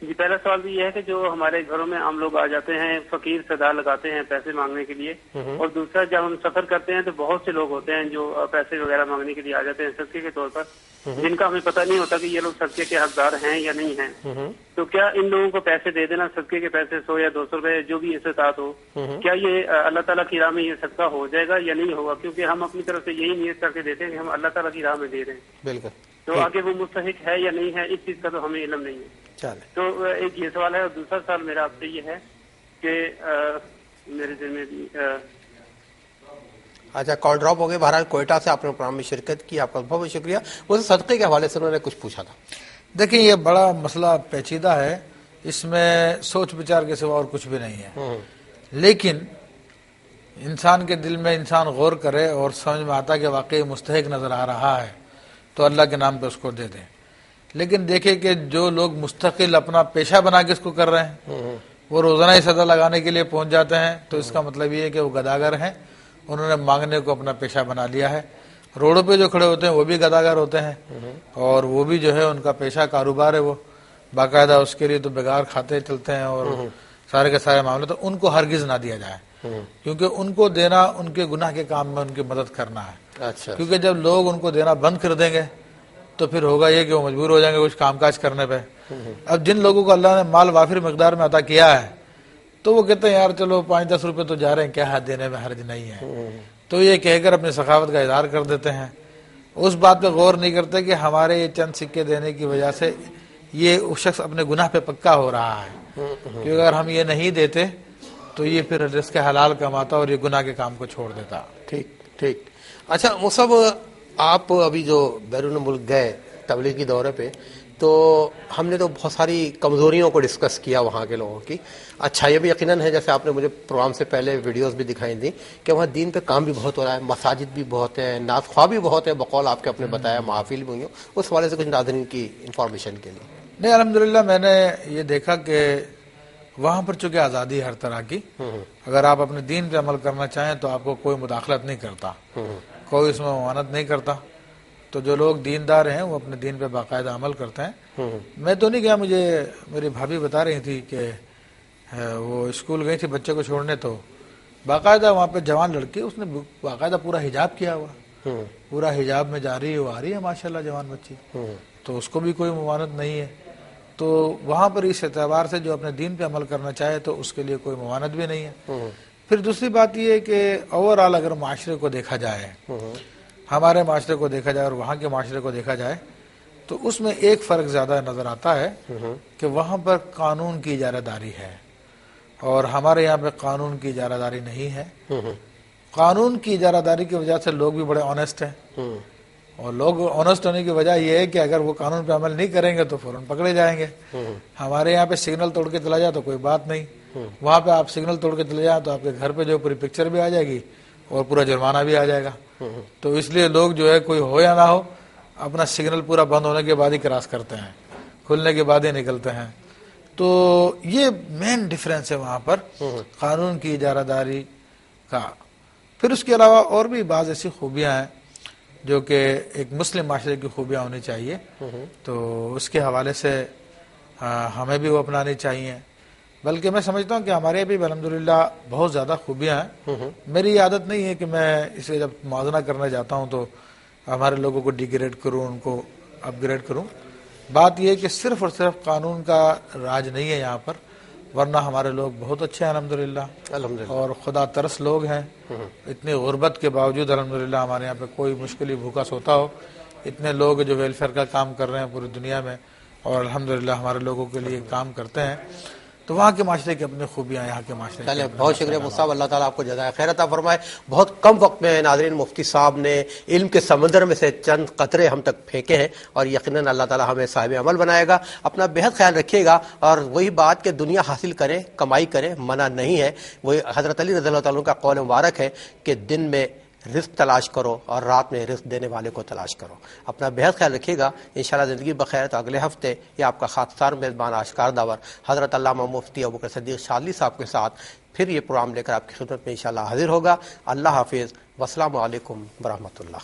جی۔ پہلا سوال تو یہ ہے کہ جو ہمارے گھروں میں عام لوگ آ جاتے ہیں، فقیر صدا لگاتے ہیں پیسے مانگنے کے لیے، اور دوسرا جب ہم سفر کرتے ہیں تو بہت سے لوگ ہوتے ہیں جو پیسے وغیرہ مانگنے کے لیے آ جاتے ہیں صدقے کے طور پر، جن کا ہمیں پتہ نہیں ہوتا کہ یہ لوگ صدقے کے حقدار ہیں یا نہیں ہیں۔ تو کیا ان لوگوں کو پیسے دے دینا، صدقے کے پیسے 100 یا 200 روپے جو بھی استطاعت ہو، کیا یہ اللہ تعالیٰ کی راہ میں یہ صدقہ ہو جائے گا یا نہیں ہوگا؟ کیونکہ ہم اپنی طرف سے یہی نیت کر کے دیتے ہیں کہ ہم اللہ تعالیٰ کی راہ میں دے رہے ہیں، بالکل، تو آگے وہ مستحق ہے یا نہیں ہے اس چیز کا تو ہمیں علم نہیں ہے۔ تو ایک یہ سوال ہے، اور دوسرا سوال میرا آپ سے یہ ہے کہ میرے دل میں بھی اچھا کال ڈراپ ہو گئے۔ بہرحال کوئٹہ سے آپ نے پروگرام میں شرکت کی، آپ کا بہت بہت شکریہ۔ وہ صدقے کے حوالے سے انہوں نے کچھ پوچھا تھا۔ دیکھیں یہ بڑا مسئلہ پیچیدہ ہے، اس میں سوچ بچار کے سوا اور کچھ بھی نہیں ہے، لیکن انسان کے دل میں انسان غور کرے اور سمجھ میں آتا کہ واقعی مستحق نظر آ رہا ہے تو اللہ کے نام پہ اس کو دے دیں۔ لیکن دیکھیں کہ جو لوگ مستقل اپنا پیشہ بنا کے اس کو کر رہے ہیں، وہ روزانہ ہی صدا لگانے کے لیے پہنچ جاتے ہیں، تو اس کا مطلب یہ ہے کہ وہ گداگر ہیں، انہوں نے مانگنے کو اپنا پیشہ بنا لیا ہے۔ روڈوں پہ جو کھڑے ہوتے ہیں وہ بھی گداگر ہوتے ہیں، اور وہ بھی جو ہے ان کا پیشہ کاروبار ہے، وہ باقاعدہ اس کے لیے تو بغیر کھاتے چلتے ہیں اور سارے کے سارے معاملے، تو ان کو ہرگز نہ دیا جائے، کیونکہ ان کو دینا ان کے گناہ کے کام میں ان کی مدد کرنا ہے۔ اچھا، کیونکہ جب لوگ ان کو دینا بند کر دیں گے تو پھر ہوگا یہ کہ وہ مجبور ہو جائیں گے کچھ کام کاج کرنے پہ۔ اب جن لوگوں کو اللہ نے مال وافر مقدار میں عطا کیا ہے تو وہ کہتے ہیں یار چلو 5-10 روپے تو جا رہے ہیں، کیا ہے، دینے میں حرج نہیں ہے، تو یہ کہہ کر اپنی سخاوت کا اظہار کر دیتے ہیں۔ اس بات پہ غور نہیں کرتے کہ ہمارے یہ چند سکے دینے کی وجہ سے یہ شخص اپنے گناہ پہ پکا ہو رہا ہے، کیونکہ اگر ہم یہ نہیں دیتے تو یہ پھر رزق حلال کماتا اور یہ گناہ کے کام کو چھوڑ دیتا۔ ٹھیک ٹھیک۔ اچھا مصعب، آپ ابھی جو بیرون ملک گئے تبلیغی دورے پہ، تو ہم نے تو بہت ساری کمزوریوں کو ڈسکس کیا وہاں کے لوگوں کی، اچھائیاں بھی یقیناً ہے، جیسے آپ نے مجھے پروگرام سے پہلے ویڈیوز بھی دکھائی دیں کہ وہاں دین پہ کام بھی بہت ہو رہا ہے، مساجد بھی بہت ہے، نعت خواہ بھی بہت ہے، بقول آپ کے اپنے بتایا محافل بھی ہوئی ہوں، اس حوالے سے کچھ ناظرین کی انفارمیشن کے لیے۔ نہیں، الحمدللہ میں نے یہ دیکھا کہ وہاں پر چونکہ آزادی ہے ہر طرح کی، اگر آپ اپنے دین پہ عمل کرنا چاہیں تو آپ کو کوئی مداخلت نہیں کرتا، کوئی اس میں ممانعت نہیں کرتا، تو جو لوگ دیندار ہیں وہ اپنے دین پہ باقاعدہ عمل کرتے ہیں۔ میں تو نہیں گیا، مجھے میری بھابھی بتا رہی تھی کہ وہ اسکول گئی تھی بچے کو چھوڑنے، تو باقاعدہ وہاں پہ جوان لڑکی، اس نے باقاعدہ پورا حجاب کیا ہوا، پورا حجاب میں جا رہی ہے، وہ آ رہی ہے ماشاءاللہ جوان بچی، تو اس کو بھی کوئی ممانعت نہیں ہے۔ تو وہاں پر اس اعتبار سے جو اپنے دین پہ عمل کرنا چاہے تو اس کے لیے کوئی ممانعت بھی نہیں ہے۔ پھر دوسری بات یہ ہے کہ اوورآل اگر معاشرے کو دیکھا جائے، ہمارے معاشرے کو دیکھا جائے اور وہاں کے معاشرے کو دیکھا جائے، تو اس میں ایک فرق زیادہ نظر آتا ہے کہ وہاں پر قانون کی اجارہ داری ہے اور ہمارے یہاں پہ قانون کی اجارہ داری نہیں ہے۔ قانون کی اجارہ داری کی وجہ سے لوگ بھی بڑے آنیسٹ ہیں، اور لوگ آنیسٹ ہونے کی وجہ یہ ہے کہ اگر وہ قانون پہ عمل نہیں کریں گے تو فوراً پکڑے جائیں گے۔ ہمارے یہاں پہ سگنل توڑ کے چلا جائے تو کوئی بات نہیں، وہاں پہ آپ سگنل توڑ کے چلے جائیں تو آپ کے گھر پہ جو پوری پکچر بھی آ جائے گی اور پورا جرمانہ بھی آ جائے گا۔ تو اس لیے لوگ جو ہے کوئی ہو یا نہ ہو اپنا سگنل پورا بند ہونے کے بعد ہی کراس کرتے ہیں، کھلنے کے بعد ہی نکلتے ہیں۔ تو یہ مین ڈیفرنس ہے وہاں پر قانون کی اجارہ داری کا۔ پھر اس کے علاوہ اور بھی بعض ایسی خوبیاں ہیں جو کہ ایک مسلم معاشرے کی خوبیاں ہونی چاہیے، تو اس کے حوالے سے ہمیں بھی وہ اپنانی چاہیے۔ بلکہ میں سمجھتا ہوں کہ ہمارے بھی الحمدللہ بہت زیادہ خوبیاں ہیں۔ میری عادت نہیں ہے کہ میں اسے جب موازنہ کرنے جاتا ہوں تو ہمارے لوگوں کو ڈیگریڈ کروں، ان کو اپ گریڈ کروں۔ بات یہ ہے کہ صرف اور صرف قانون کا راج نہیں ہے یہاں پر، ورنہ ہمارے لوگ بہت اچھے ہیں الحمدللہ، اور خدا ترس لوگ ہیں۔ اتنی غربت کے باوجود الحمدللہ ہمارے یہاں پہ کوئی مشکل ہی بھوکا سوتا ہو، اتنے لوگ جو ویلفیئر کا کام کر رہے ہیں پوری دنیا میں، اور الحمدللہ ہمارے لوگوں کے لیے کام کرتے ہیں۔ تو وہاں کے معاشرے کی اپنی خوبیاں، یہاں کے معاشرے کی۔ بہت شکریہ مصعب، اللہ تعالیٰ آپ کو جزائے خیر عطا فرمائے۔ بہت کم وقت میں ناظرین مفتی صاحب نے علم کے سمندر میں سے چند قطرے ہم تک پھینکے ہیں، اور یقیناً اللہ تعالیٰ ہمیں صاحب عمل بنائے گا۔ اپنا بہت خیال رکھیے گا، اور وہی بات کہ دنیا حاصل کریں، کمائی کریں، منع نہیں ہے۔ وہی حضرت علی رضی اللہ تعالیٰ کا قول مبارک ہے کہ دن میں رزق تلاش کرو اور رات میں رزق دینے والے کو تلاش کرو۔ اپنا بہت خیال رکھیے گا، انشاءاللہ زندگی بخیر۔ تو اگلے ہفتے یہ آپ کا خاکسار میزبان آشکار داور حضرت علامہ مفتی ابوبکر صدیق شاذلی صاحب کے ساتھ پھر یہ پروگرام لے کر آپ کی خدمت میں انشاءاللہ حاضر ہوگا۔ اللہ حافظ، والسلام علیکم ورحمۃ اللہ۔